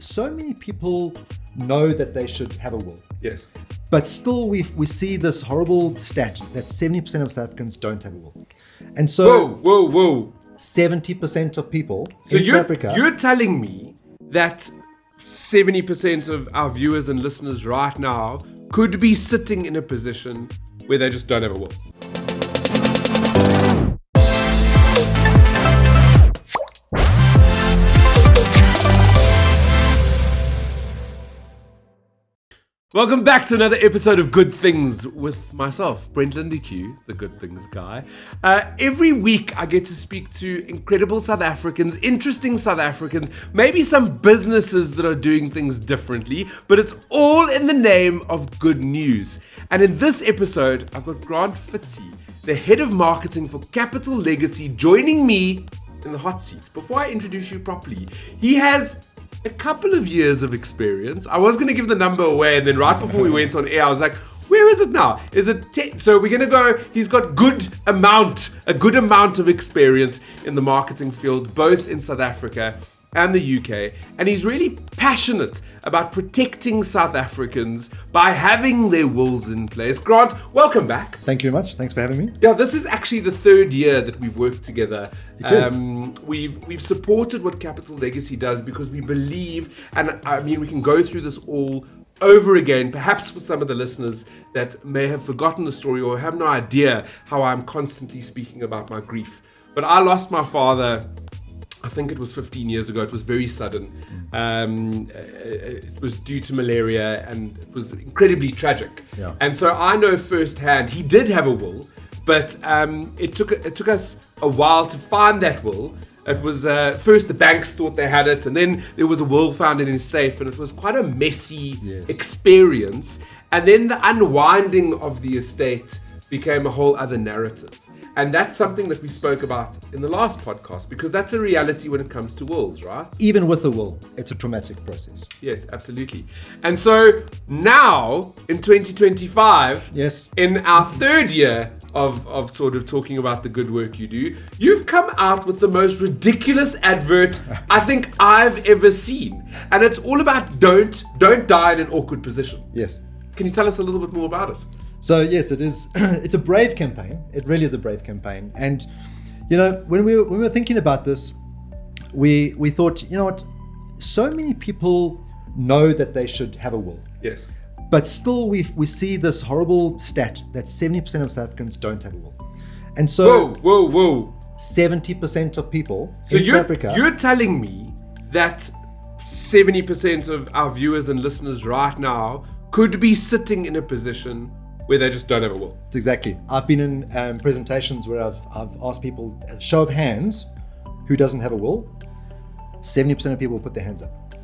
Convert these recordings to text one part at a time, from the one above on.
so many people know that they should have a will. Yes. But still we see this horrible stat that 70% of South Africans don't have a will. And so Whoa. 70% of people in South Africa... You're telling me that 70% of our viewers and listeners right now could be sitting in a position where they just don't have a will. Welcome back to another episode of Good Things with myself, Brent Lindeque, the Good Things guy. Every week I get to speak to incredible South Africans, interesting South Africans, maybe some businesses that are doing things differently, but it's all in the name of good news. And in this episode, I've got Grant Fietze, the head of marketing for Capital Legacy, joining me in the hot seat. Before I introduce you properly, he has a couple of years of experience. I was going to give the number away, and then right before we went on air, I was like, where is it now? Is it 10? So we're going to go, he's got a good amount of experience in the marketing field, both in South Africa and the UK. And he's really passionate about protecting South Africans by having their wills in place. Grant, welcome back. Thank you very much. Thanks for having me. Yeah, this is actually the third year that we've worked together. It is. We've supported what Capital Legacy does because we believe, and I mean, we can go through this all over again, perhaps for some of the listeners that may have forgotten the story or have no idea how I'm constantly speaking about my grief. But I lost my father, I think it was 15 years ago. It was very sudden. It was due to malaria and it was incredibly tragic. Yeah. And so I know firsthand, he did have a will, but it took us a while to find that will. It was first the banks thought they had it, and then there was a will found in his safe, and it was quite a messy experience. And then the unwinding of the estate became a whole other narrative. And that's something that we spoke about in the last podcast, because that's a reality when it comes to wills, right? Even with a will, it's a traumatic process. Yes, absolutely. And so now, in 2025, yes, in our third year of sort of talking about the good work you do, you've come out with the most ridiculous advert I think I've ever seen. And it's all about don't die in an awkward position. Yes. Can you tell us a little bit more about it? So yes, it is. It's a brave campaign. It really is a brave campaign. And you know, when we were thinking about this, we thought, you know what? So many people know that they should have a will. Yes. But still, we see this horrible stat that 70% of South Africans don't have a will. And so, whoa. 70% of people in South Africa. You're telling me that 70% of our viewers and listeners right now could be sitting in a position where they just don't have a will. Exactly. I've been in presentations where I've asked people, show of hands, who doesn't have a will? 70% of people put their hands up.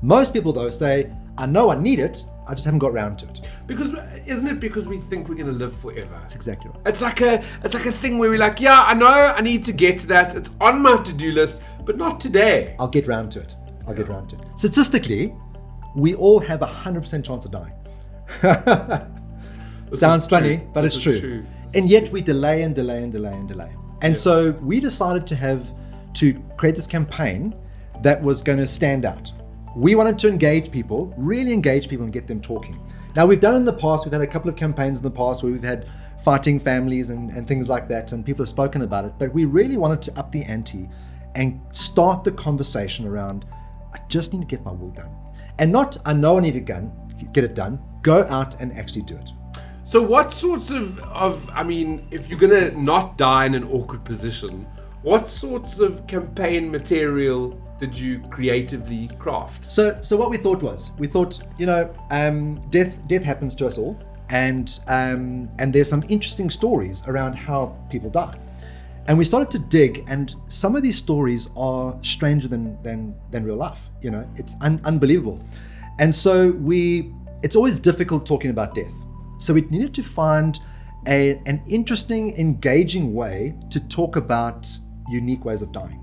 Most people, though, say, I know I need it, I just haven't got around to it. Because isn't it because we think we're going to live forever? That's exactly right. It's like a thing where we're like, yeah, I know I need to get to that. It's on my to-do list, but not today. I'll get round to it. Statistically, we all have a 100% chance of dying. Sounds funny, but it's true. And yet we delay. And so we decided to create this campaign that was going to stand out. We wanted to really engage people and get them talking. Now, we've done in the past, we've had a couple of campaigns in the past where we've had fighting families and things like that, and people have spoken about it, but we really wanted to up the ante and start the conversation around, I just need to get my will done. And not, I know I need to get it done, go out and actually do it. So what sorts of I mean, if you're going to not die in an awkward position, what sorts of campaign material did you creatively craft? So what we thought, you know, death happens to us all, and there's some interesting stories around how people die. And we started to dig, and some of these stories are stranger than real life. You know, it's unbelievable. And so it's always difficult talking about death. So we needed to find an interesting, engaging way to talk about unique ways of dying.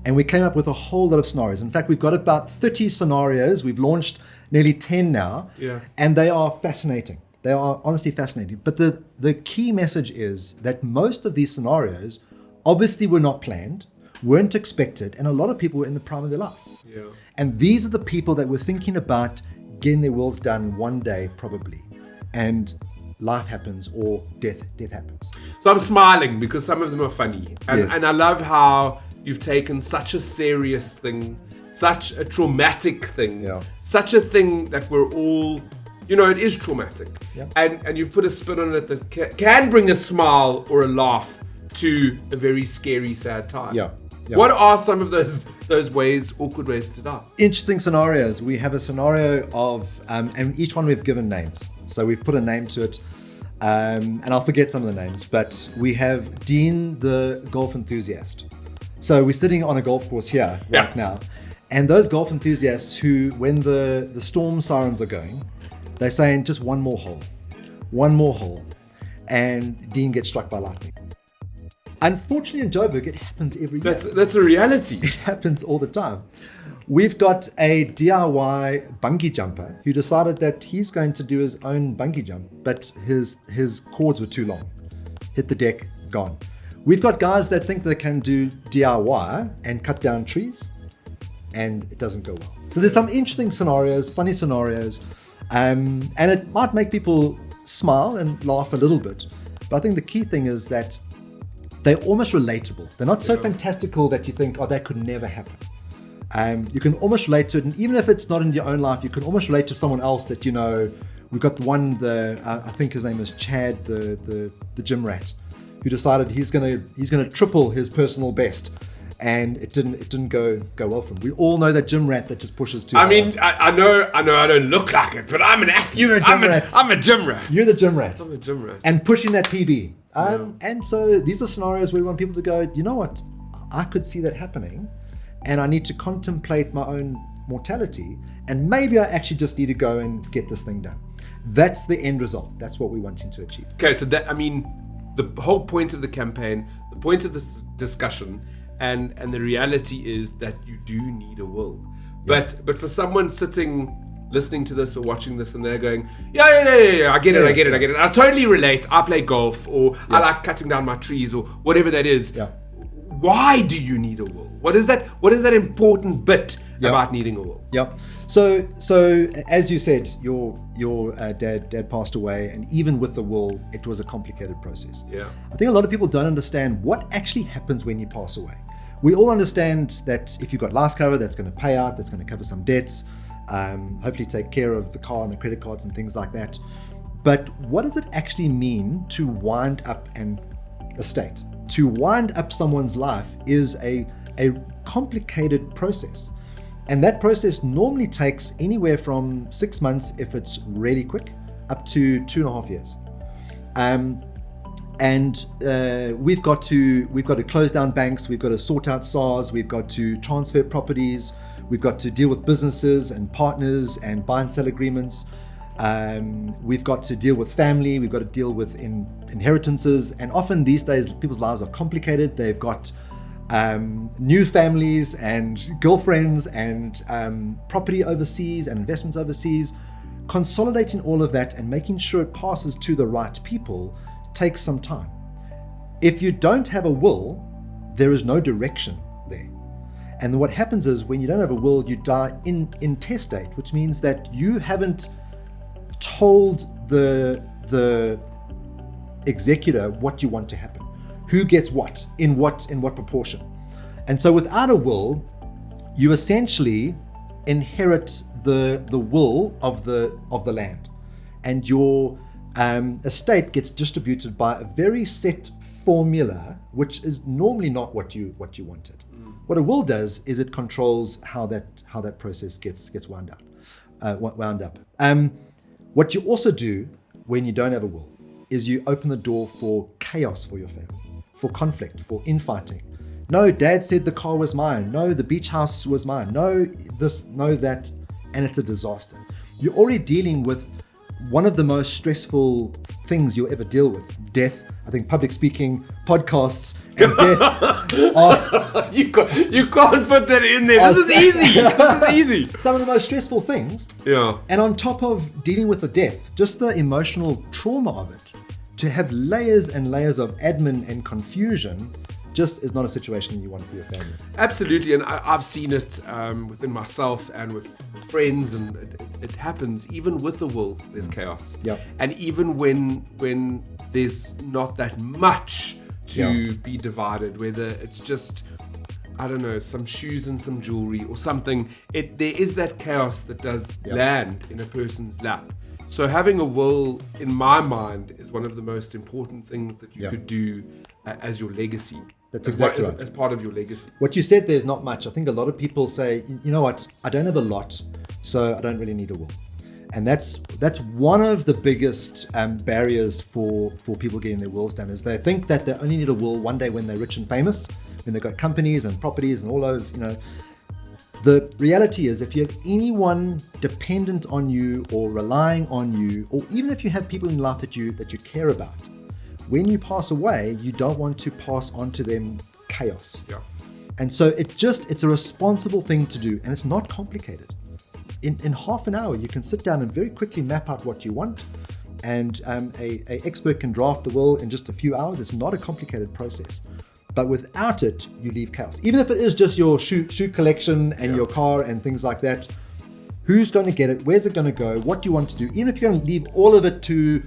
And we came up with a whole lot of scenarios. In fact, we've got about 30 scenarios. We've launched nearly 10 now. Yeah. And they are fascinating. They are honestly fascinating. But the key message is that most of these scenarios obviously were not planned. weren't expected, and a lot of people were in the prime of their life. Yeah. And these are the people that were thinking about getting their wills done one day, probably, and life happens or death happens. So I'm smiling because some of them are funny. And, Yes. and I love how you've taken such a serious thing, such a traumatic thing, Yeah. such a thing that we're all, it is traumatic. Yeah. And you've put a spin on it that can bring a smile or a laugh to a very scary, sad time. Yeah. Yeah. What are some of those ways, awkward ways to die? Interesting scenarios. We have a scenario of, and each one we've given names. So we've put a name to it, and I'll forget some of the names, but we have Dean, the golf enthusiast. So we're sitting on a golf course here right now, and those golf enthusiasts who, when the storm sirens are going, they're saying just one more hole, and Dean gets struck by lightning. Unfortunately, in Joburg, it happens every year. That's a reality. It happens all the time. We've got a DIY bungee jumper who decided that he's going to do his own bungee jump, but his cords were too long. Hit the deck, gone. We've got guys that think they can do DIY and cut down trees, and it doesn't go well. So there's some interesting scenarios, funny scenarios, and it might make people smile and laugh a little bit. But I think the key thing is that they're almost relatable. They're not so fantastical that you think, oh, that could never happen. You can almost relate to it, and even if it's not in your own life, you can almost relate to someone else that We've got I think his name is Chad, the gym rat, who decided he's gonna triple his personal best, and it didn't go well for him. We all know that gym rat that just pushes too hard. I know I don't look like it, but I'm an athlete. You're a gym rat. I'm a gym rat. You're the gym rat. I'm a gym rat. And pushing that PB. And so these are scenarios where we want people to go, you know what, I could see that happening, and I need to contemplate my own mortality, and maybe I actually just need to go and get this thing done. That's the end result. That's what we're wanting to achieve. Okay, so the whole point of the campaign, the point of this discussion, and the reality is that you do need a will. Yeah. But for someone sitting listening to this or watching this and they're going, yeah, I get it. I totally relate. I play golf, or I like cutting down my trees, or whatever that is. Yeah. Why do you need a will? What is that important bit about needing a will? Yeah. So as you said, your dad passed away, and even with the will, it was a complicated process. Yeah. I think a lot of people don't understand what actually happens when you pass away. We all understand that if you've got life cover, that's going to pay out, that's going to cover some debts, hopefully take care of the car and the credit cards and things like that. But what does it actually mean to wind up an estate? To wind up someone's life is a complicated process. And that process normally takes anywhere from 6 months, if it's really quick, up to 2.5 years. We've got to close down banks, we've got to sort out SARS, we've got to transfer properties, we've got to deal with businesses and partners and buy and sell agreements. We've got to deal with family, we've got to deal with inheritances, and often these days people's lives are complicated. They've got new families and girlfriends and property overseas and investments overseas. Consolidating all of that and making sure it passes to the right people takes some time. If you don't have a will, there is no direction there. And what happens is, when you don't have a will, you die intestate, which means that you haven't told the executor what you want to happen, who gets what, in what proportion. And so without a will, you essentially inherit the will of the land, and your estate gets distributed by a very set formula, which is normally not what you wanted. What a will does is it controls how that process gets wound up. What you also do when you don't have a will is you open the door for chaos for your family, for conflict, for infighting. No, Dad said the car was mine. No, the beach house was mine. No, this, no, that, and it's a disaster. You're already dealing with one of the most stressful things you'll ever deal with: death. I think public speaking, podcasts, and death are... You can't put that in there. This is easy. This is easy. Some of the most stressful things. Yeah. And on top of dealing with the death, just the emotional trauma of it, to have layers and layers of admin and confusion just is not a situation that you want for your family. Absolutely, and I've seen it within myself and with friends, and it happens even with the will. There's chaos, and even when there's not that much to be divided, whether it's just, I don't know, some shoes and some jewelry or something, there is that chaos that does land in a person's lap. So having a will, in my mind, is one of the most important things that you could do as your legacy. That's exactly right. As part of your legacy. What you said, there's not much. I think a lot of people say, you know what, I don't have a lot, so I don't really need a will. And that's one of the biggest barriers for people getting their wills done, is they think that they only need a will one day when they're rich and famous, when they've got companies and properties and all over, you know. The reality is, if you have anyone dependent on you or relying on you, or even if you have people in life that you care about, when you pass away, you don't want to pass on to them chaos. Yeah. And so it's a responsible thing to do, and it's not complicated. In half an hour, you can sit down and very quickly map out what you want, and a expert can draft the will in just a few hours. It's not a complicated process. But without it, you leave chaos. Even if it is just your shoe collection and your car and things like that, who's going to get it? Where's it going to go? What do you want to do? Even if you're going to leave all of it to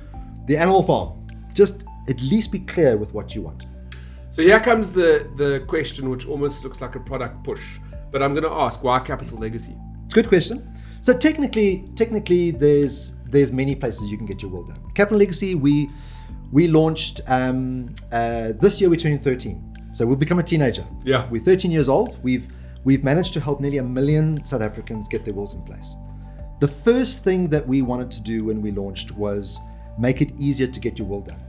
the animal farm, just at least be clear with what you want. So here comes the question, which almost looks like a product push, but I'm going to ask, why Capital Legacy? Good question. So technically, there's many places you can get your will done. Capital Legacy, we launched this year. We're turning 13, so we'll become a teenager. Yeah, we're 13 years old. We've managed to help nearly 1 million South Africans get their wills in place. The first thing that we wanted to do when we launched was make it easier to get your will done.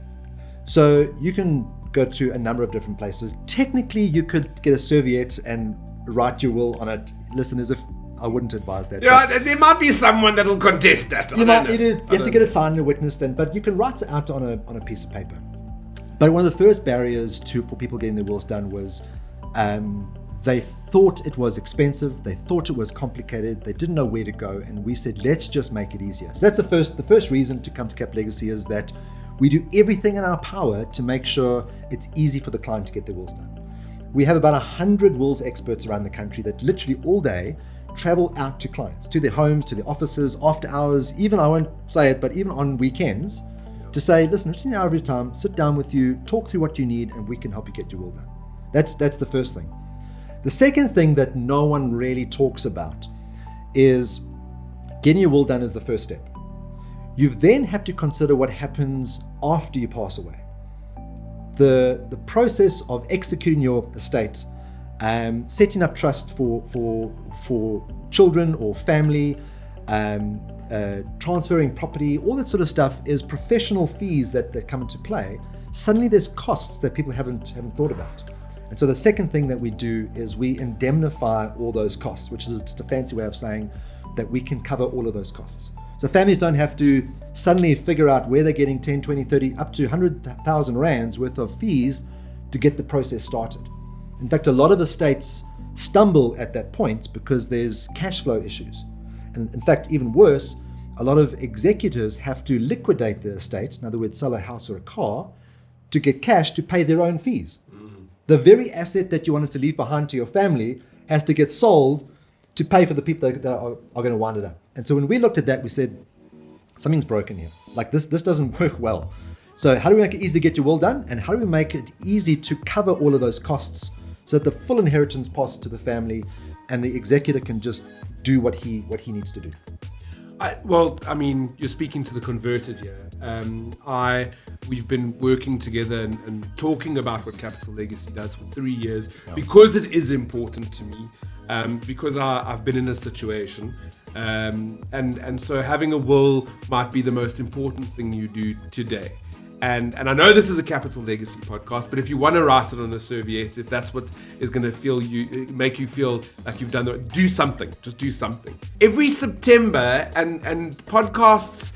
So you can go to a number of different places. Technically, you could get a serviette and write your will on it. Listen, I wouldn't advise that. Yeah, there might be someone that'll contest that. You have to get it signed and witnessed, but you can write it out on a piece of paper. But one of the first barriers for people getting their wills done was they thought it was expensive, they thought it was complicated, they didn't know where to go, and we said, let's just make it easier. So that's the first reason to come to Capital Legacy, is that we do everything in our power to make sure it's easy for the client to get their wills done. We have about 100 wills experts around the country that literally all day travel out to clients, to their homes, to their offices, after hours, even, I won't say it, but even on weekends, to say, listen, just an hour every time, sit down with you, talk through what you need, and we can help you get your will done. That's the first thing. The second thing that no one really talks about is getting your will done is the first step. You then have to consider what happens after you pass away. The process of executing your estate, setting up trust for children or family, transferring property, all that sort of stuff is professional fees that come into play. Suddenly there's costs that people haven't thought about. And so the second thing that we do is we indemnify all those costs, which is just a fancy way of saying that we can cover all of those costs. So families don't have to suddenly figure out where they're getting 10, 20, 30, up to 100,000 rands worth of fees to get the process started. In fact, a lot of estates stumble at that point because there's cash flow issues. And in fact, even worse, a lot of executors have to liquidate the estate, in other words, sell a house or a car, to get cash to pay their own fees. The very asset that you wanted to leave behind to your family has to get sold to pay for the people that are going to wind it up. And so when we looked at that, we said, something's broken here. Like this doesn't work well. So how do we make it easy to get your will done? And how do we make it easy to cover all of those costs so that the full inheritance passes to the family and the executor can just do what he needs to do? You're speaking to the converted here. We've been working together and talking about what Capital Legacy does for 3 years because it is important to me, because I've been in a situation, and so having a will might be the most important thing you do today. And I know this is a Capital Legacy podcast, but if you want to write it on a serviette, if that's what is going to make you feel like you've done do something. Just do something. Every September, and podcasts,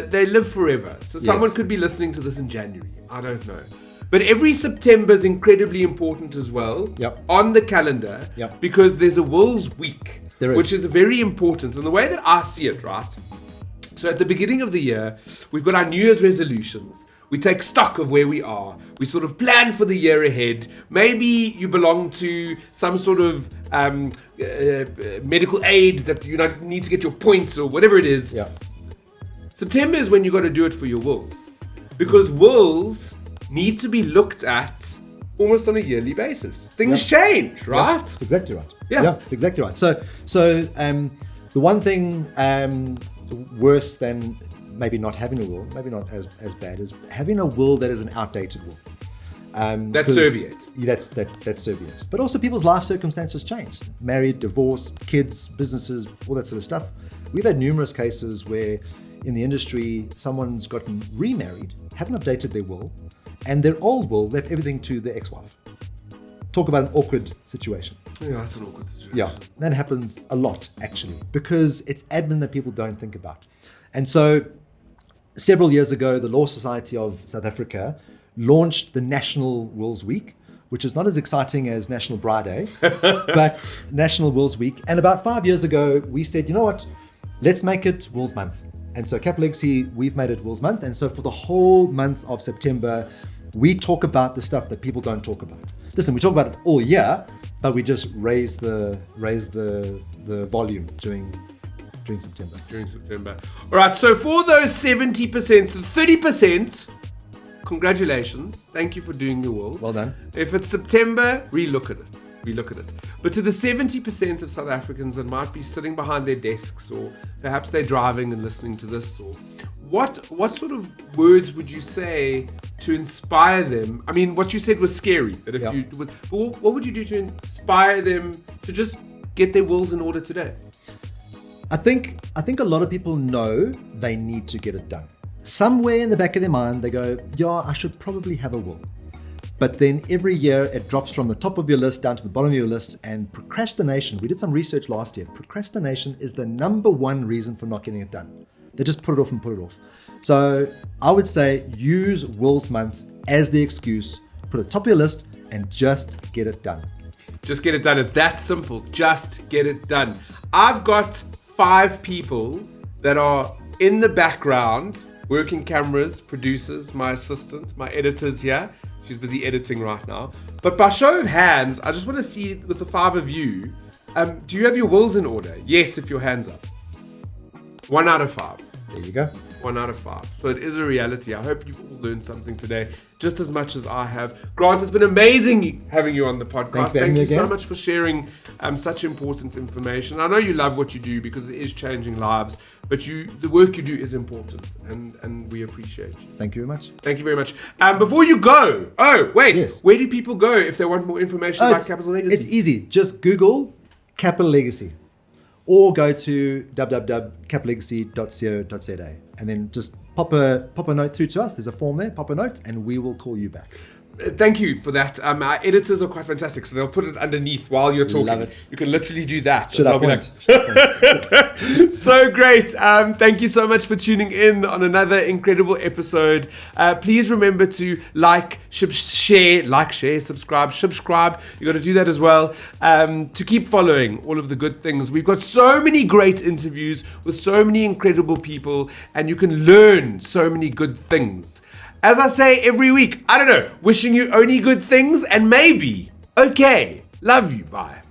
they live forever. So someone could be listening to this in January. I don't know. But every September is incredibly important as well on the calendar because there's a Wills Week, which is very important. And the way that I see it, right? So at the beginning of the year, we've got our New Year's resolutions. We take stock of where we are. We sort of plan for the year ahead. Maybe you belong to some sort of medical aid that you need to get your points or whatever it is. Yeah. September is when you got to do it for your wills. Because wills need to be looked at almost on a yearly basis. Things change, right? Yeah, that's exactly right. Yeah. That's exactly right. So the one thing worse than maybe not having a will, maybe not as bad, as having a will that is an outdated will. That's Soviet. Yeah, that's Soviet. But also people's life circumstances changed. Married, divorced, kids, businesses, all that sort of stuff. We've had numerous cases where in the industry, someone's gotten remarried, haven't updated their will, and their old will left everything to the ex-wife. Talk about an awkward situation. Yeah, that's an awkward situation. Yeah, that happens a lot, actually, because it's admin that people don't think about. And so several years ago, the Law Society of South Africa launched the National Wills Week, which is not as exciting as National Bride Day, but National Wills Week. And about 5 years ago, we said, you know what, let's make it Wills Month. And so Capital Legacy, we've made it Wills Month. And so for the whole month of September, we talk about the stuff that people don't talk about. Listen, we talk about it all year, but we just raise the volume during September. During September. All right, so for those 70%, so 30%, congratulations. Thank you for doing your will. Well done. If it's September, relook at it. But to the 70% of South Africans that might be sitting behind their desks, or perhaps they're driving and listening to this, or what sort of words would you say to inspire them? I mean, what you said was scary. That if you would, what would you do to inspire them to just get their wills in order today? I think a lot of people know they need to get it done. Somewhere in the back of their mind, they go, yeah, I should probably have a will. But then every year it drops from the top of your list down to the bottom of your list. And procrastination, we did some research last year. Procrastination is the number one reason for not getting it done. They just put it off and put it off. So I would say use Wills Month as the excuse. Put it at the top of your list and just get it done. Just get it done. It's that simple. Just get it done. I've got 5 people that are in the background, working cameras, producers, my assistant, my editor's here. She's busy editing right now. But by show of hands, I just want to see with the 5 of you, do you have your wills in order? Yes, if your hand's up. 1 out of 5. There you go. 1 out of 5. So it is a reality. I hope you've all learned something today, just as much as I have. Grant, it's been amazing having you on the podcast. Thank you so much for sharing such important information. I know you love what you do because it is changing lives, but the work you do is important, and we appreciate you. Thank you very much. Thank you very much. Before you go, where do people go if they want more information about Capital Legacy? It's easy. Just Google Capital Legacy, or go to www.capitallegacy.co.za and then just pop a note through to us. There's a form there. Pop a note, and we will call you back. Thank you for that. Our editors are quite fantastic, so they'll put it underneath while you're talking. Love it. You can literally do that. Should I point? So great. Thank you so much for tuning in on another incredible episode. Please remember to like, share, subscribe. You got to do that as well to keep following all of the good things. We've got so many great interviews with so many incredible people, and you can learn so many good things. As I say every week, I don't know, wishing you only good things and maybe, okay, love you, bye.